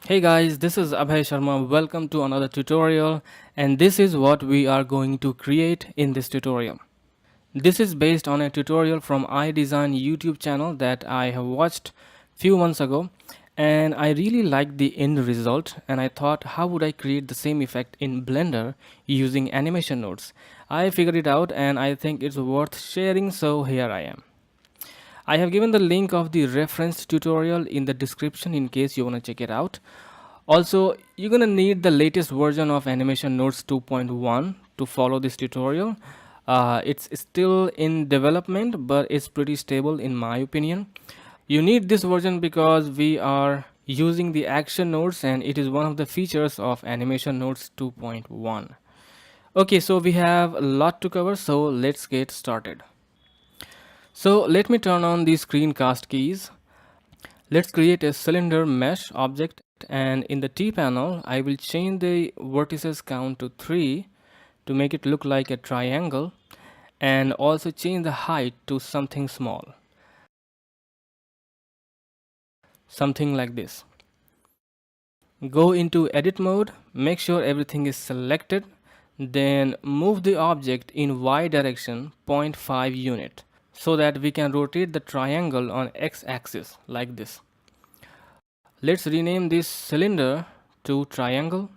Hey guys, this is Abhay Sharma. Welcome to another tutorial, and this is what we are going to create in this tutorial. This is based on a tutorial from eyedesyn YouTube channel that I have watched few months ago, and I really liked the end result, and I thought how would I create the same effect in Blender using animation nodes. I figured it out and I think it's worth sharing, so here I am. I have given the link of the reference tutorial in the description in case you want to check it out. Also, you're gonna need the latest version of Animation Notes 2.1 to follow this tutorial. It's still in development, but it's pretty stable in my opinion. You need this version because we are using the action nodes and it is one of the features of Animation Notes 2.1. Okay, so we have a lot to cover, so let's get started. So let me turn on the screencast keys. Let's create a cylinder mesh object, and in the T panel I will change the vertices count to 3 to make it look like a triangle, and also change the height to something small, something like this. Go into edit mode, make sure everything is selected, then move the object in Y direction 0.5 unit so that we can rotate the triangle on X axis like this. Let's rename this cylinder to triangle.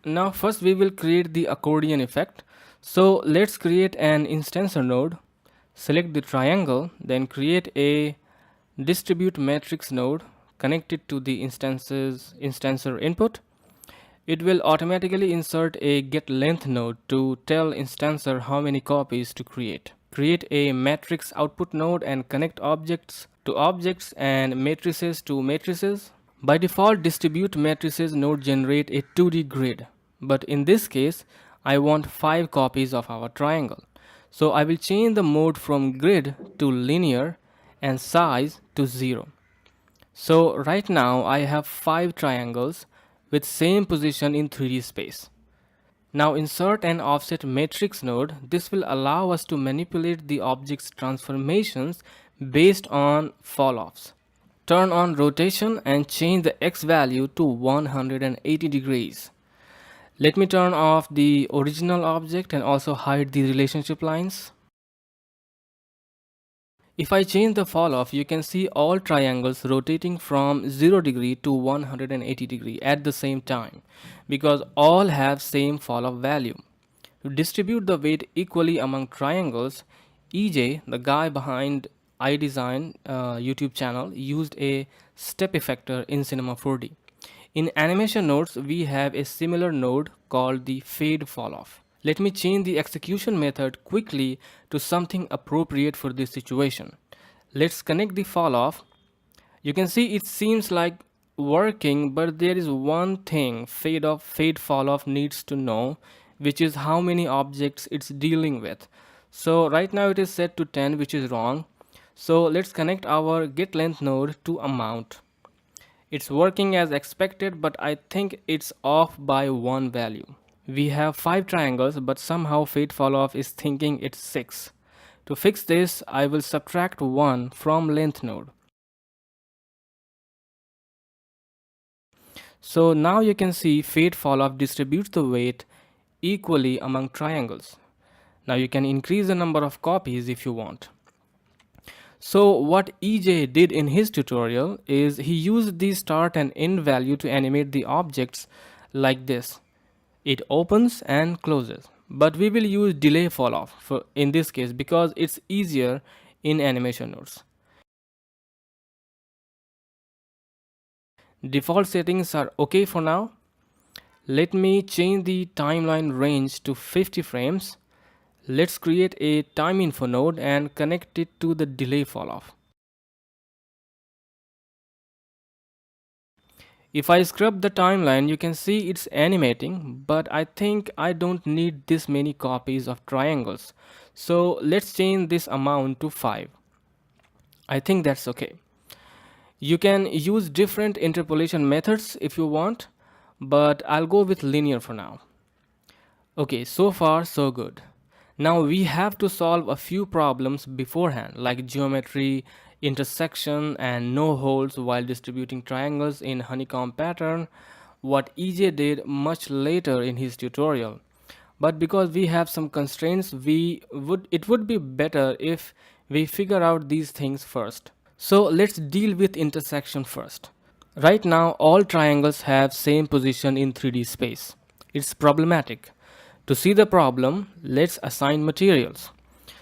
Now first we will create the accordion effect. So let's create an instancer node, select the triangle, then create a distribute matrix node, connect it to the instancer input. It will automatically insert a get length node to tell instancer how many copies to create. Create a matrix output node and connect objects to objects and matrices to matrices. By default, distribute matrices node generate a 2D grid, but in this case I want 5 copies of our triangle. So I will change the mode from grid to linear and size to 0. So right now I have 5 triangles with same position in 3D space. Now insert an offset matrix node. This will allow us to manipulate the object's transformations based on falloffs. Turn on rotation and change the X value to 180 degrees. Let me turn off the original object and also hide the relationship lines. If I change the fall off, you can see all triangles rotating from 0 degree to 180 degree at the same time because all have same fall off value. To distribute the weight equally among triangles, EJ, the guy behind eyedesyn YouTube channel, used a step effector in Cinema 4D. In animation nodes, we have a similar node called the fade fall off. Let me change the execution method quickly to something appropriate for this situation. Let's connect the fall off. You can see it seems like working, but there is one thing fade fall off needs to know, which is how many objects it's dealing with. So right now it is set to 10, which is wrong. So let's connect our get length node to amount. It's working as expected, but I think it's off by one value. We have 5 triangles, but somehow fade falloff is thinking it's 6. To fix this, I will subtract 1 from length node. So now you can see fade falloff distributes the weight equally among triangles. Now you can increase the number of copies if you want. So what EJ did in his tutorial is he used the start and end value to animate the objects like this. It opens and closes, but we will use delay fall off in this case because it's easier in animation nodes. Default settings are okay for now. Let me change the timeline range to 50 frames. Let's create a time info node and connect it to the delay fall off. If I scrub the timeline, you can see it's animating, but I think I don't need this many copies of triangles. So let's change this amount to 5. I think that's okay. You can use different interpolation methods if you want, but I'll go with linear for now. Okay, so far so good. Now we have to solve a few problems beforehand, like geometry, intersection, and no holes while distributing triangles in honeycomb pattern, what EJ did much later in his tutorial. But because we have some constraints, it would be better if we figure out these things first. So let's deal with intersection first. Right now all triangles have same position in 3D space. It's problematic. To see the problem, let's assign materials.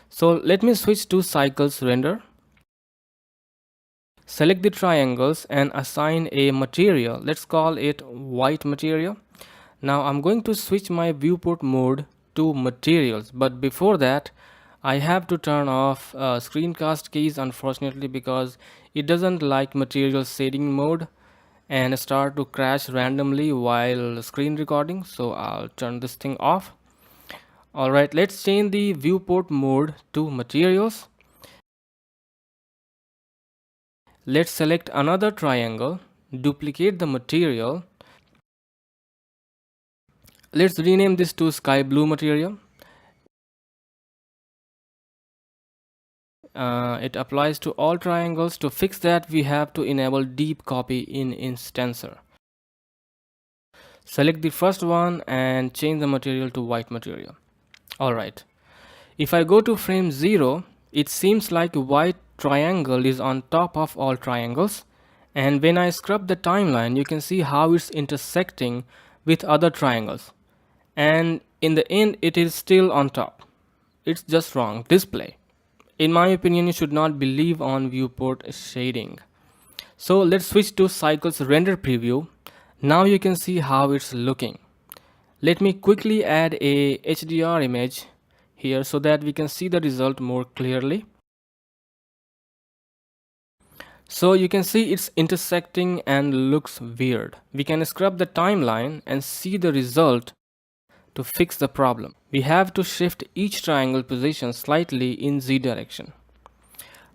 So let me switch to cycles render. Select the triangles and assign a material. Let's call it white material. Now I'm going to switch my viewport mode to materials, but before that I have to turn off screencast keys, unfortunately, because it doesn't like material shading mode and start to crash randomly while screen recording. So I'll turn this thing off. Alright, let's change the viewport mode to materials. Let's select another triangle, duplicate the material. Let's rename this to sky blue material. It applies to all triangles. To fix that, we have to enable deep copy in instancer. Select the first one and change the material to white material. Alright, if I go to frame 0, it seems like a white triangle is on top of all triangles, and when I scrub the timeline you can see how it's intersecting with other triangles, and in the end it is still on top. It's just wrong display. In my opinion, you should not believe on viewport shading. So let's switch to cycles render preview. Now you can see how it's looking. Let me quickly add a HDR image here so that we can see the result more clearly. So you can see it's intersecting and looks weird. We can scrub the timeline and see the result. To fix the problem, we have to shift each triangle position slightly in Z direction.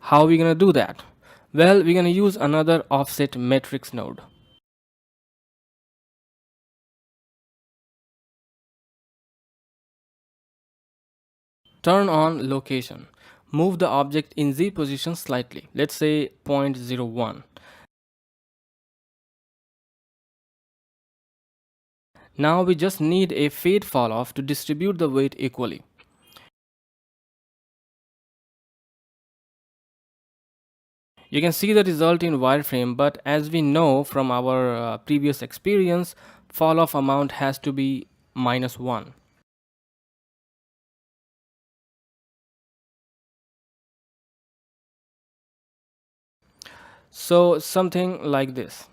How are we going to do that? Well, we're going to use another offset matrix node. Turn on location. Move the object in Z position slightly. Let's say 0.01. Now we just need a fade falloff to distribute the weight equally. You can see the result in wireframe, but as we know from our previous experience, falloff amount has to be -1. So something like this.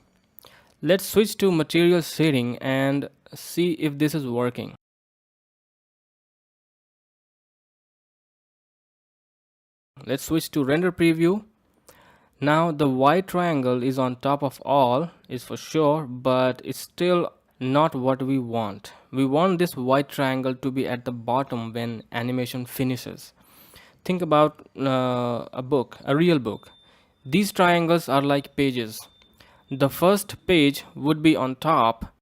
Let's switch to material shading and see if this is working. Let's switch to render preview. Now the white triangle is on top of all is for sure, but it's still not what we want. We want this white triangle to be at the bottom when animation finishes. Think about a real book. These triangles are like pages. The first page would be on top,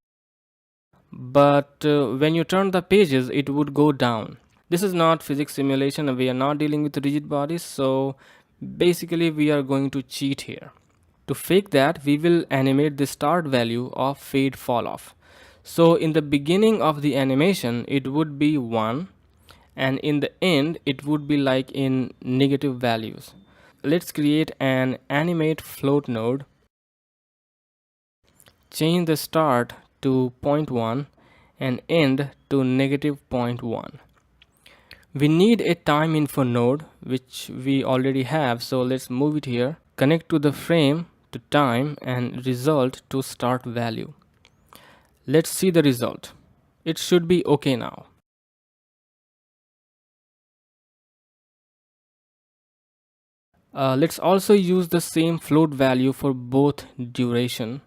but when you turn the pages it would go down. This is not physics simulation and we are not dealing with rigid bodies, so basically we are going to cheat here. To fake that, we will animate the start value of fade falloff. So in the beginning of the animation it would be 1, and in the end it would be like in negative values. Let's create an animate float node. Change the start to 0.1 and end to -0.1. We need a time info node, which we already have, so let's move it here. Connect to the frame to time and result to start value. Let's see the result. It should be okay now. Let's also use the same float value for both duration.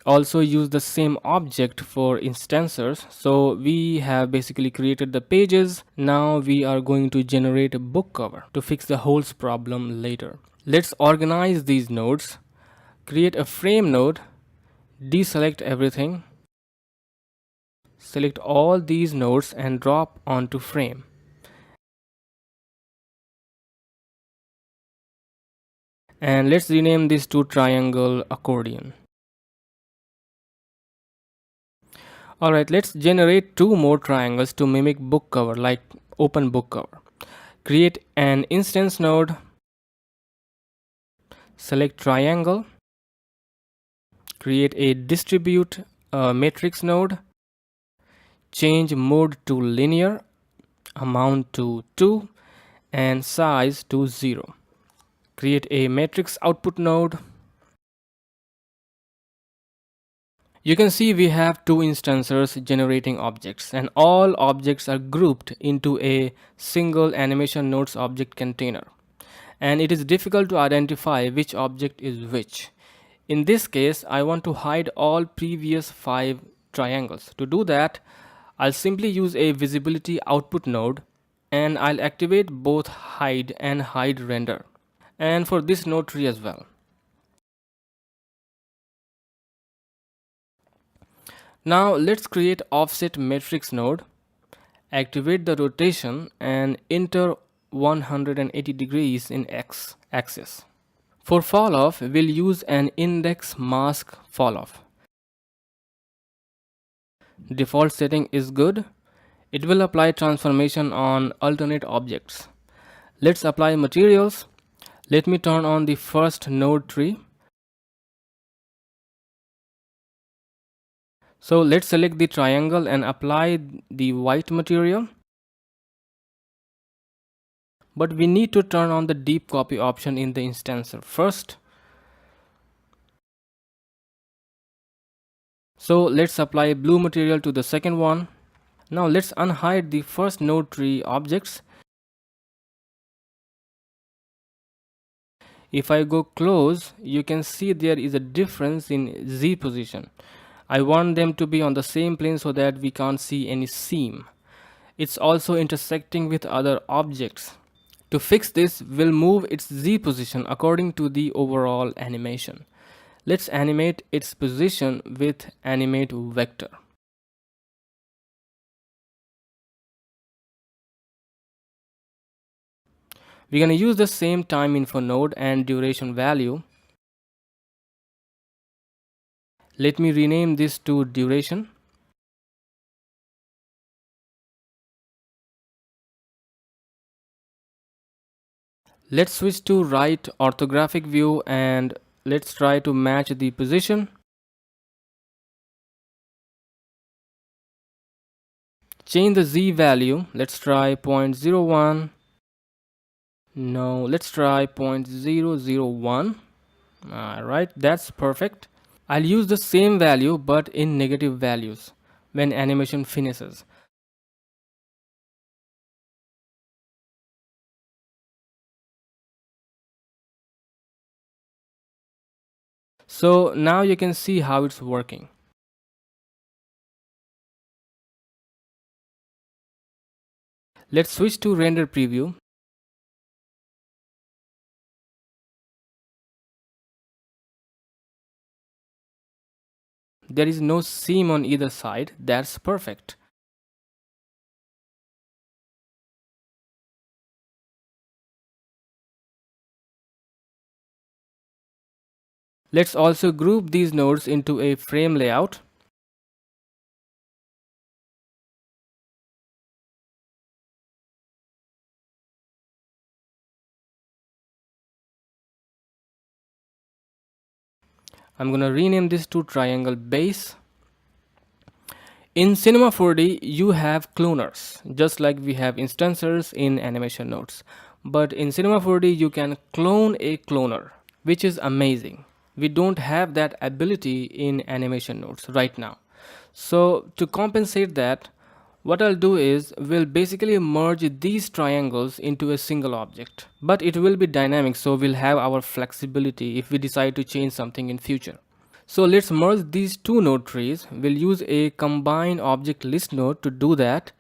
Also use the same object for instancers. So we have basically created the pages. Now we are going to generate a book cover to fix the holes problem later. Let's organize these nodes. Create a frame node, deselect everything, Select all these nodes and drop onto frame. And let's rename this to triangle accordion. Alright, let's generate two more triangles to mimic book cover, like open book cover. Create an instance node, select triangle, create a distribute matrix node, change mode to linear, amount to 2, and size to 0. Create a matrix output node. You can see we have two instances generating objects, and all objects are grouped into a single animation nodes object container. And it is difficult to identify which object is which. In this case, I want to hide all previous 5 triangles. To do that, I'll simply use a visibility output node, and I'll activate both hide and hide render, and for this node tree as well. Now let's create offset matrix node, activate the rotation and enter 180 degrees in x axis. For falloff, we'll use an index mask falloff. Default setting is good. It will apply transformation on alternate objects. Let's apply materials. Let me turn on the first node tree. So let's select the triangle and apply the white material. But we need to turn on the deep copy option in the instancer first. So let's apply blue material to the second one. Now let's unhide the first node tree objects. If I go close, you can see there is a difference in Z position. I want them to be on the same plane so that we can't see any seam. It's also intersecting with other objects. To fix this, we'll move its Z position according to the overall animation. Let's animate its position with animate vector. We're going to use the same time info node and duration value. Let me rename this to duration. Let's switch to right orthographic view and let's try to match the position. Change the Z value. Let's try 0.01. No, let's try 0.001. Alright, that's perfect. I'll use the same value but in negative values when animation finishes. So now you can see how it's working. Let's switch to render preview. There is no seam on either side. That's perfect. Let's also group these nodes into a frame layout. I'm gonna rename this to triangle base. In Cinema 4D, you have cloners, just like we have instancers in animation nodes. But in Cinema 4D, you can clone a cloner, which is amazing. We don't have that ability in animation nodes right now. So to compensate that, what I'll do is we'll basically merge these triangles into a single object. But it will be dynamic, so we'll have our flexibility if we decide to change something in future. So let's merge these two node trees. We'll use a combine object list node to do that.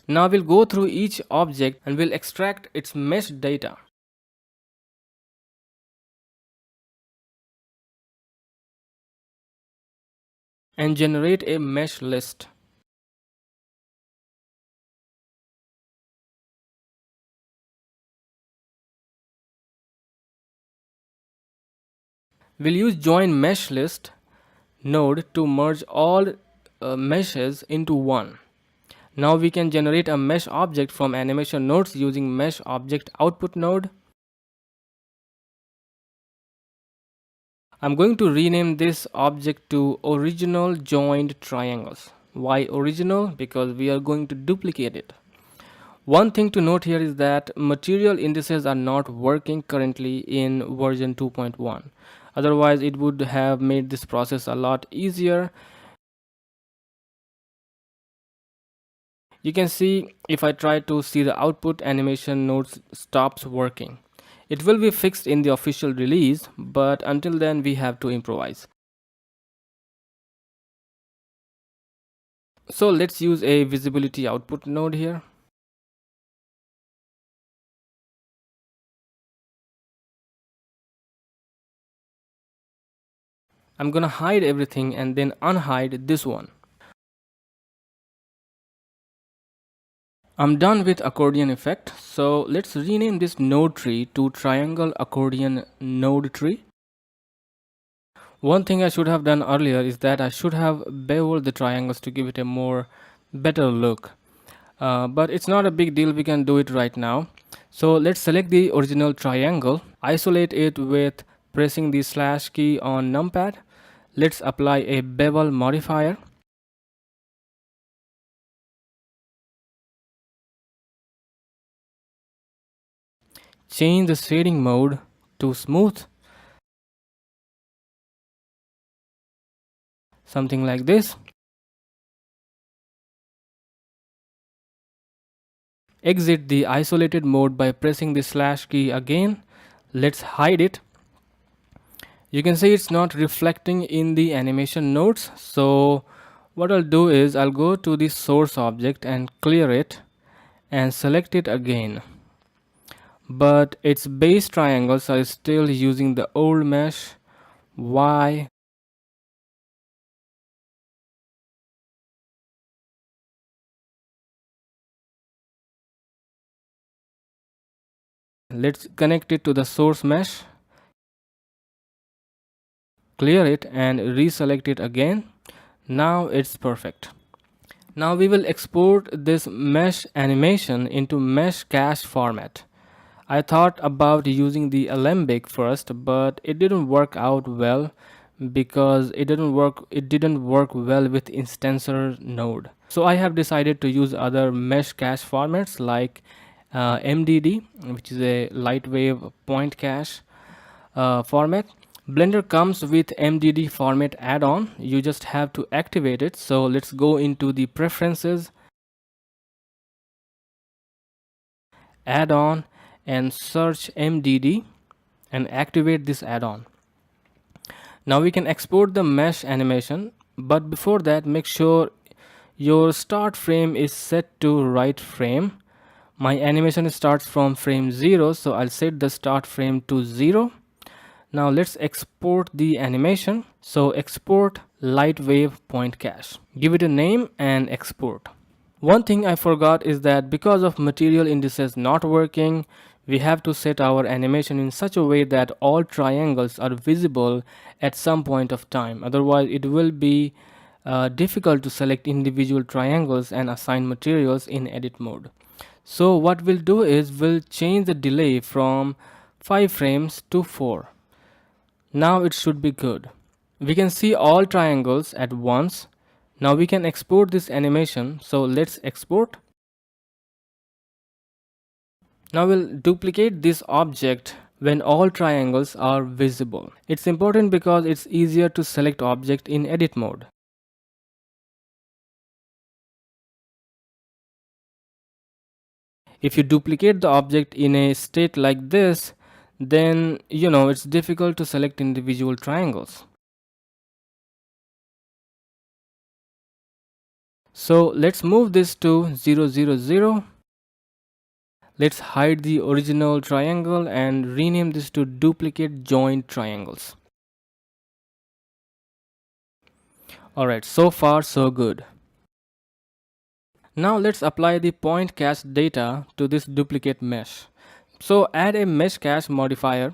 Now we'll go through each object and we'll extract its mesh data. and generate a mesh list. We'll use join mesh list node to merge all meshes into one. Now we can generate a mesh object from animation nodes using mesh object output node. I'm going to rename this object to original joined triangles. Why original? Because we are going to duplicate it. One thing to note here is that material indices are not working currently in version 2.1. Otherwise, it would have made this process a lot easier. You can see if I try to see the output, animation nodes stops working. It will be fixed in the official release, but until then we have to improvise. So let's use a visibility output node here. I'm gonna hide everything and then unhide this one. I'm done with accordion effect. So let's rename this node tree to triangle accordion node tree. One thing I should have done earlier is that I should have beveled the triangles to give it a more better look. But it's not a big deal, we can do it right now. So let's select the original triangle, isolate it with pressing the slash key on numpad. Let's apply a bevel modifier. Change the shading mode to smooth, something like this. Exit the isolated mode by pressing the slash key again. Let's hide it. You can see it's not reflecting in the animation nodes. So what I'll do is I'll go to the source object and clear it and select it again. But its base triangles are still using the old mesh. Why? Let's connect it to the source mesh, clear it and reselect it again. Now it's perfect. Now we will export this mesh animation into mesh cache format. I thought about using the alembic first, but it didn't work out well because it didn't work well with instancer node. So I have decided to use other mesh cache formats like MDD, which is a light wave point cache format. Blender comes with MDD format add-on. You just have to activate it. So let's go into the preferences, add-on, and search MDD and activate this add-on. Now we can export the mesh animation, but before that make sure your start frame is set to right frame. My animation starts from frame 0, so I'll set the start frame to 0. Now let's export the animation. So export light wave point cache. Give it a name and export. One thing I forgot is that because of material indices not working, we have to set our animation in such a way that all triangles are visible at some point of time. Otherwise, it will be difficult to select individual triangles and assign materials in edit mode. So what we'll do is we'll change the delay from 5 frames to 4. Now it should be good. We can see all triangles at once. Now we can export this animation. So let's export. Now we'll duplicate this object when all triangles are visible. It's important because it's easier to select object in edit mode. If you duplicate the object in a state like this, then it's difficult to select individual triangles. So let's move this to 0, 0, 0. Let's hide the original triangle and rename this to duplicate joint triangles. Alright, so far so good. Now let's apply the point cache data to this duplicate mesh. So add a mesh cache modifier.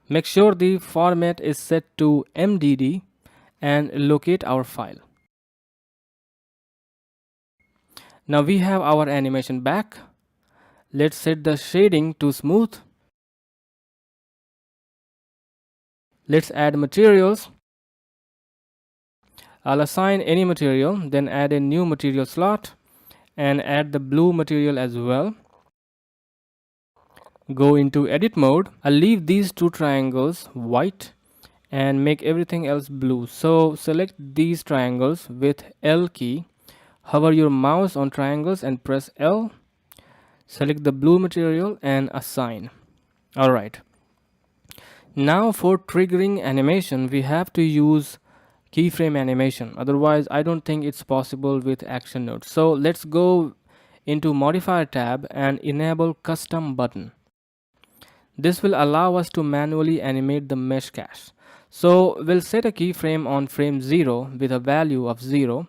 Make sure the format is set to MDD and locate our file. Now we have our animation back. Let's set the shading to smooth. Let's add materials. I'll assign any material, then add a new material slot and add the blue material as well. Go into edit mode. I'll leave these two triangles white and make everything else blue. So select these triangles with L key. Hover your mouse on triangles and press L. Select the blue material and assign. Alright. Now for triggering animation, we have to use keyframe animation. Otherwise, I don't think it's possible with action nodes. So let's go into modifier tab and enable custom button. This will allow us to manually animate the mesh cache. So we'll set a keyframe on frame 0 with a value of 0.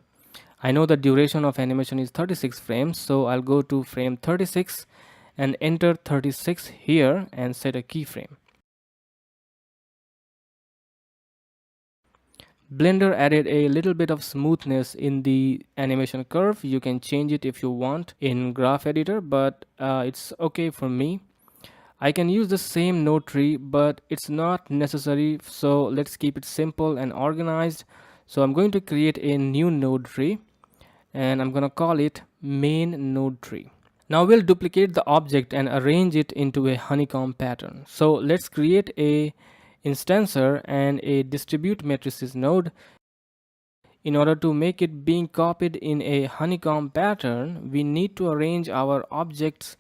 I know the duration of animation is 36 frames, so I'll go to frame 36 and enter 36 here and set a keyframe. Blender added a little bit of smoothness in the animation curve. You can change it if you want in graph editor, but it's okay for me. I can use the same node tree, but it's not necessary, so let's keep it simple and organized. So I'm going to create a new node tree and I'm going to call it main node tree. Now we'll duplicate the object and arrange it into a honeycomb pattern. So let's create a instancer and a distribute matrices node. In order to make it being copied in a honeycomb pattern, we need to arrange our objects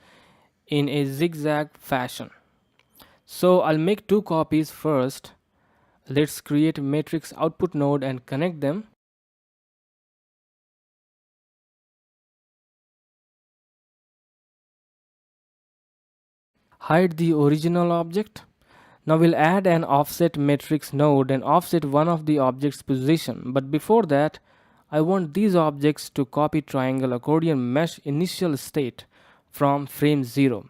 in a zigzag fashion. So I'll make two copies first. Let's create a matrix output node and connect them. Hide the original object. Now we'll add an offset matrix node and offset one of the object's position. But before that, I want these objects to copy triangle accordion mesh initial state from frame 0.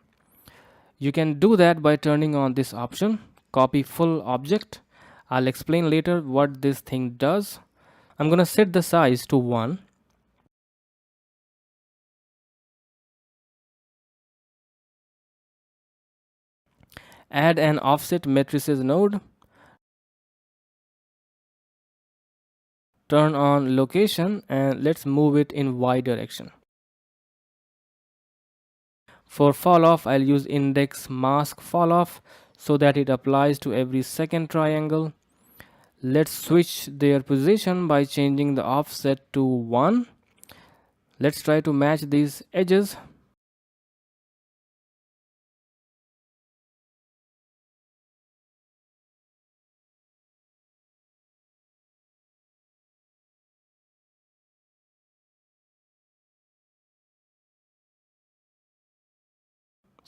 You can do that by turning on this option, copy full object. I'll explain later what this thing does. I'm going to set the size to 1. Add an offset matrices node. Turn on location and let's move it in Y direction. For falloff, I'll use index mask falloff so that it applies to every second triangle. Let's switch their position by changing the offset to 1. Let's try to match these edges.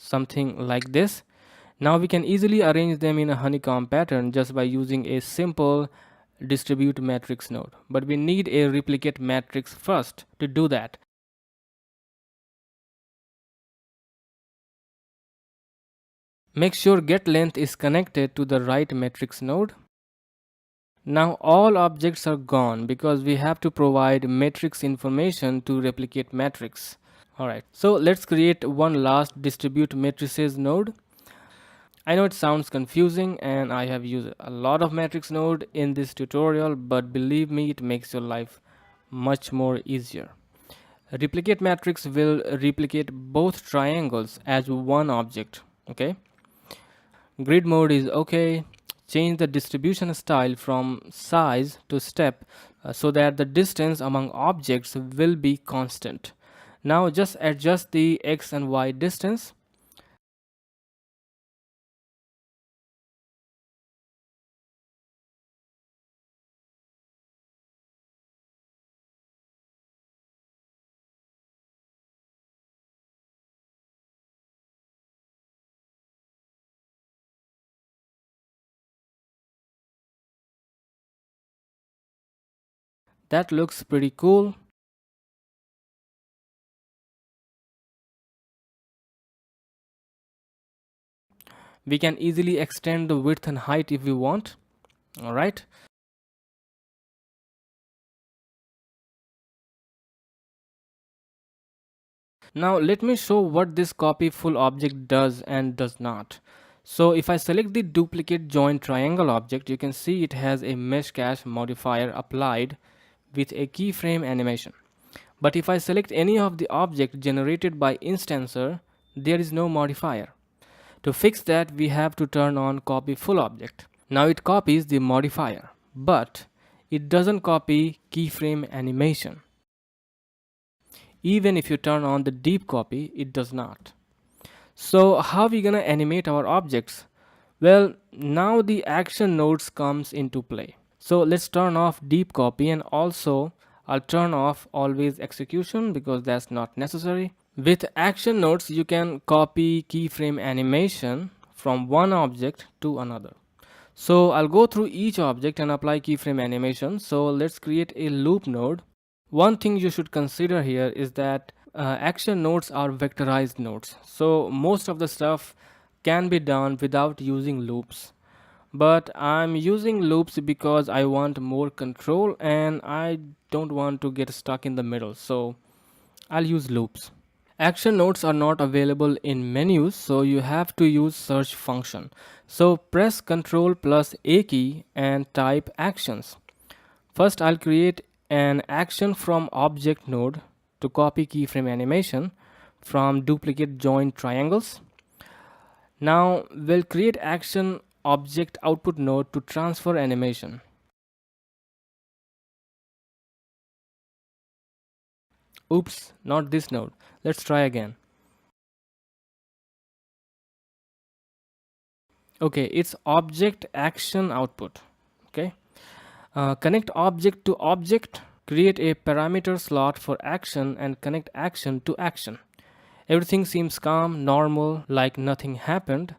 Something like this. Now we can easily arrange them in a honeycomb pattern just by using a simple distribute matrix node. But we need a replicate matrix first to do that. Make sure get length is connected to the right matrix node. Now all objects are gone because we have to provide matrix information to replicate matrix. Alright, so let's create one last distribute matrices node. I know it sounds confusing and I have used a lot of matrix node in this tutorial, but believe me, it makes your life much more easier. A replicate matrix will replicate both triangles as one object. Okay. Grid mode is okay. Change the distribution style from size to step so that the distance among objects will be constant. Now just adjust the x and y distance. That looks pretty cool. We can easily extend the width and height if we want. All right. Now let me show what this copy full object does and does not. So if I select the duplicate joint triangle object, you can see it has a mesh cache modifier applied with a keyframe animation. But if I select any of the object generated by instancer, there is no modifier. To fix that, we have to turn on copy full object. Now it copies the modifier, but it doesn't copy keyframe animation. Even if you turn on the deep copy, it does not. So how are we gonna animate our objects? Well, now the action nodes comes into play. So let's turn off deep copy, and also I'll turn off always execution because that's not necessary. With action nodes, you can copy keyframe animation from one object to another. So I'll go through each object and apply keyframe animation. So let's create a loop node. One thing you should consider here is that action nodes are vectorized nodes. So most of the stuff can be done without using loops. But I'm using loops because I want more control and I don't want to get stuck in the middle. So I'll use loops. Action nodes are not available in menus, so you have to use search function. So press Ctrl plus A key and type actions. First I'll create an action from object node to copy keyframe animation from duplicate joint triangles. Now we'll create action object output node to transfer animation. Oops, not this node. Let's try again. Okay, it's object action output. Okay. Connect object to object, create a parameter slot for action and connect action to action. Everything seems calm, normal, like nothing happened.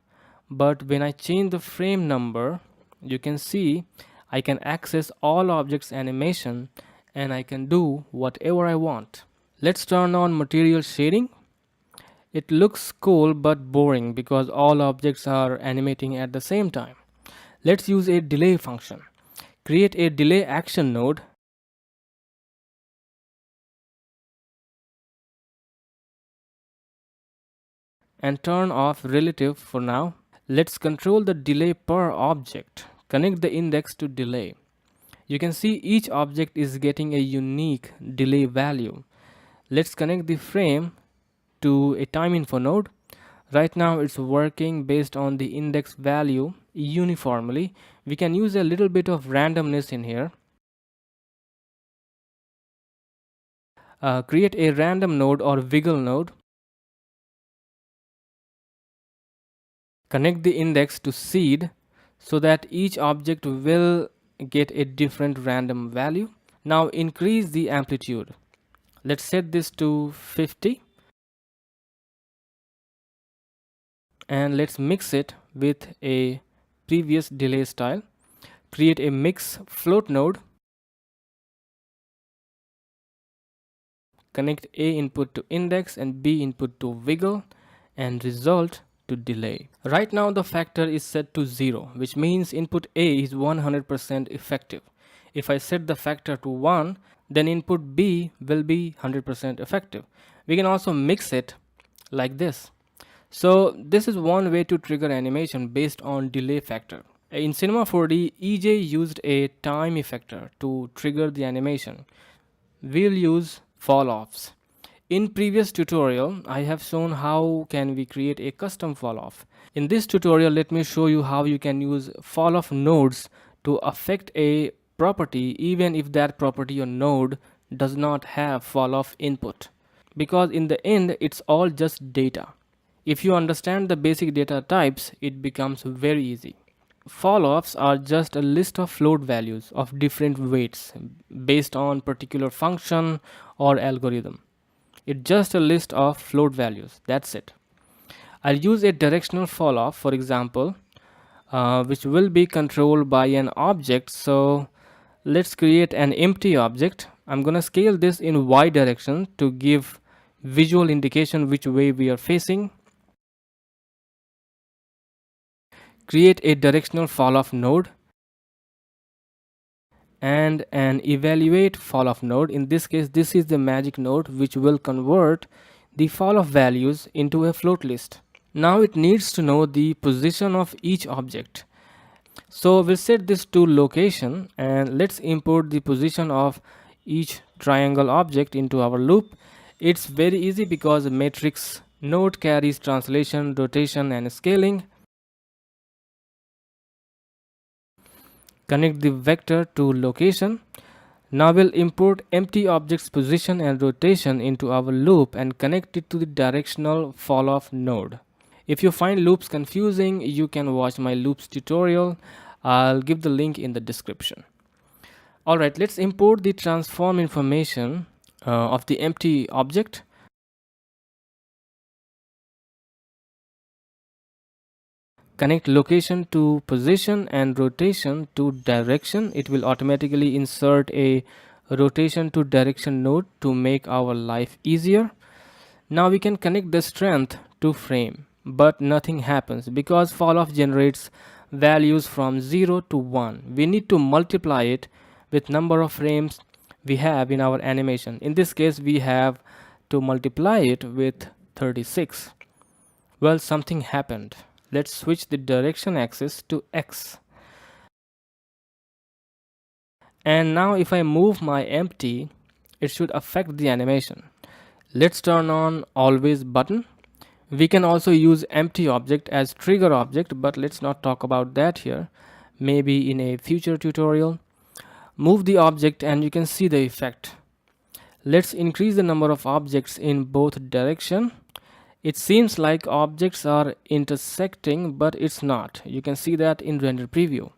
But when I change the frame number, you can see I can access all objects animation and I can do whatever I want. Let's turn on material shading. It looks cool but boring because all objects are animating at the same time. Let's use a delay function. Create a delay action node and turn off relative for now. Let's control the delay per object. Connect the index to delay. You can see each object is getting a unique delay value. Let's connect the frame to a time info node. Right now it's working based on the index value uniformly. We can use a little bit of randomness in here. Create a random node or wiggle node. Connect the index to seed so that each object will get a different random value. Now increase the amplitude. Let's set this to 50 and let's mix it with a previous delay style. Create a mix float node. Connect A input to index and B input to wiggle and result to delay. Right now the factor is set to 0, which means input A is 100% effective. If I set the factor to 1, then input B will be 100% effective. We can also mix it like this. So this is one way to trigger animation based on delay factor. In Cinema 4D, EJ used a time effector to trigger the animation. We'll use falloffs. In previous tutorial, I have shown how can we create a custom falloff. In this tutorial, let me show you how you can use falloff nodes to affect a property even if that property or node does not have falloff input. Because in the end, it's all just data. If you understand the basic data types, it becomes very easy. Falloffs are just a list of float values of different weights based on particular function or algorithm. It's just a list of float values. That's it. I'll use a directional falloff, for example, which will be controlled by an object. So Let's create an empty object. I'm gonna scale this in Y direction to give visual indication which way we are facing. Create a directional falloff node and an evaluate falloff node. In this case, this is the magic node which will convert the falloff values into a float list. Now it needs to know the position of each object. So we'll set this to location and let's import the position of each triangle object into our loop. It's very easy because matrix node carries translation, rotation and scaling. Connect the vector to location. Now we'll import empty object's position and rotation into our loop and connect it to the directional falloff node. If you find loops confusing, you can watch my loops tutorial. I'll give the link in the description. Alright, let's import the transform information of the empty object. Connect location to position and rotation to direction. It will automatically insert a rotation to direction node to make our life easier. Now we can connect the strength to frame, but nothing happens because falloff generates values from 0 to 1. We need to multiply it with number of frames we have in our animation. In this case, we have to multiply it with 36. Well, something happened. Let's switch the direction axis to X. And now if I move my empty, it should affect the animation. Let's turn on always button. We can also use empty object as trigger object, but let's not talk about that here. Maybe in a future tutorial. Move the object and you can see the effect. Let's increase the number of objects in both direction. It seems like objects are intersecting, but it's not. You can see that in render preview.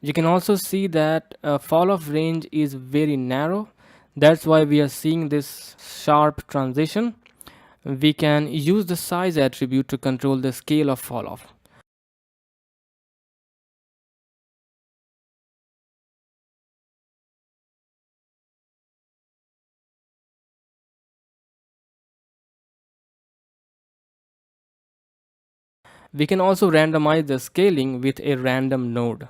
You can also see that falloff range is very narrow. That's why we are seeing this sharp transition. We can use the size attribute to control the scale of falloff. We can also randomize the scaling with a random node.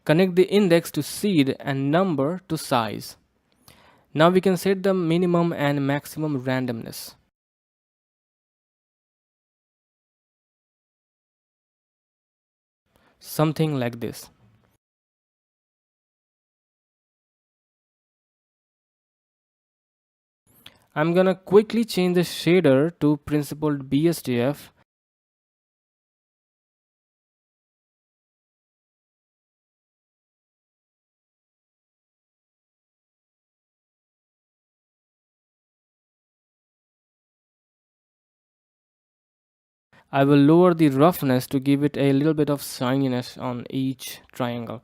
Connect the index to seed and number to size. Now we can set the minimum and maximum randomness. Something like this. I'm gonna quickly change the shader to principled BSDF. I will lower the roughness to give it a little bit of shininess on each triangle.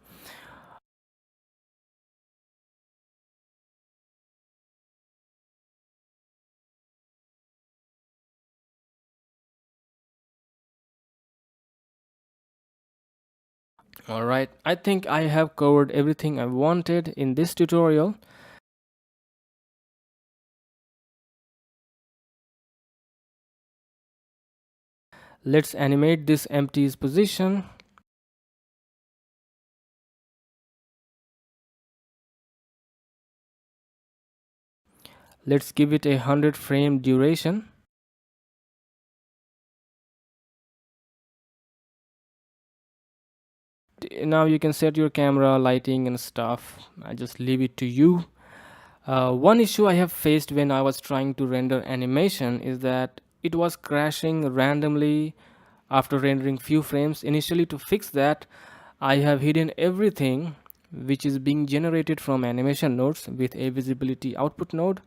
Alright, I think I have covered everything I wanted in this tutorial. Let's animate this empty's position. Let's give it a 100 frame duration. Now you can set your camera, lighting and stuff. I just leave it to you. One issue I have faced when I was trying to render animation is that it was crashing randomly after rendering few frames. Initially, to fix that, I have hidden everything which is being generated from animation nodes with a visibility output node.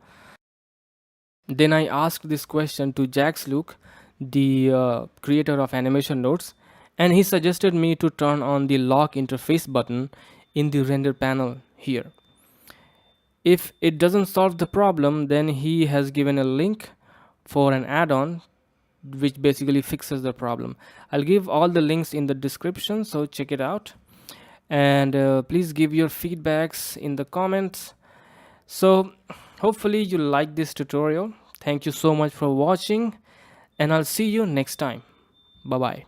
Then I asked this question to Jax Luke, the creator of animation nodes, and he suggested me to turn on the lock interface button in the render panel here. If it doesn't solve the problem, then he has given a link for an add-on which basically fixes the problem. I'll give all the links in the description, so check it out. And please give your feedbacks in the comments. So hopefully you like this tutorial. Thank you so much for watching, and I'll see you next time. Bye bye.